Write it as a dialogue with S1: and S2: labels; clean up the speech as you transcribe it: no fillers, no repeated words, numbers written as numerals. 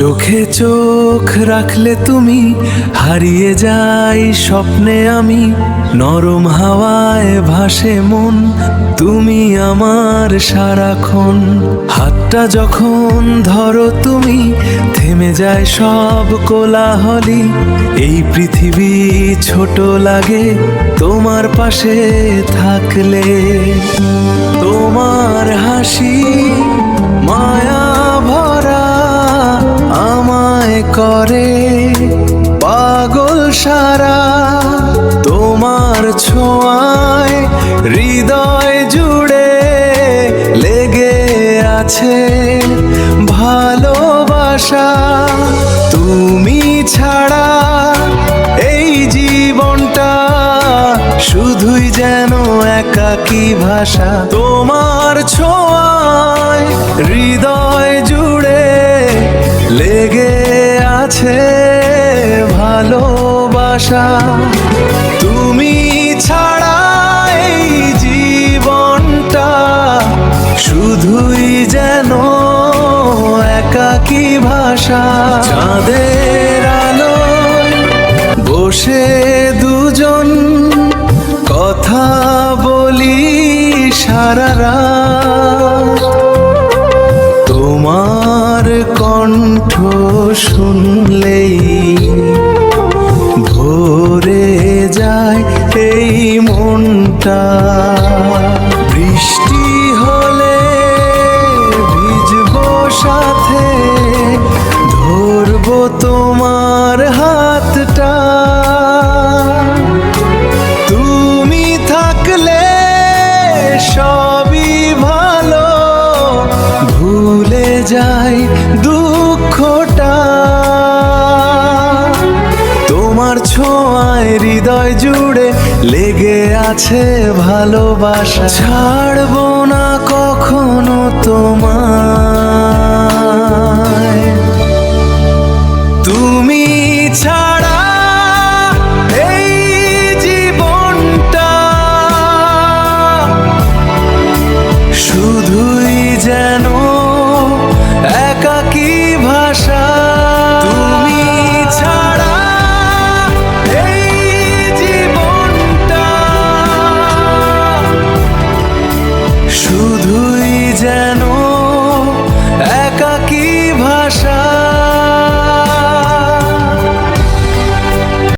S1: চোখে চোখ রাখলে তুমি, হারিয়ে যাই স্বপ্নে আমি। নরম হাওয়ায় ভাসে মন, তুমি আমার সারাক্ষণ। হাতটা যখন ধরো তুমি, থেমে যায় সব কোলাহলি। এই পৃথিবী ছোট লাগে তোমার পাশে থাকলে। তোমার হাসি মায়া ভরা, আমায় করে পাগল সারা। তোমার ছোঁয়ায় হৃদয় জুড়ে লেগে আছে ভালোবাসা। তুমি ছাড়া এই জীবনটা শুধুই যেন একাকী ভাষা। তোমার ছোঁয়ায় হৃদয় জুড়ে লেগে আছে ভালোবাসা। তুমি ছাড়া এই জীবনটা শুধুই যেন একাকী ভাষা। চাঁদের আলোয় বসে দুজন কথা বলি সারা রাত। তোমার কণ্ঠ শুনলেই ভরে যায় এই মনটা। বৃষ্টি হলে ভিজবো সাথে, ধরবো তোমার হাতটা। তুমি থাকলে সবই ভালো, ভুলে যাই দুঃখটা। তোমার ছোঁয়ায় হৃদয় জুড়ে লেগে আছে ভালোবাসা। ছাড়বো না কখনো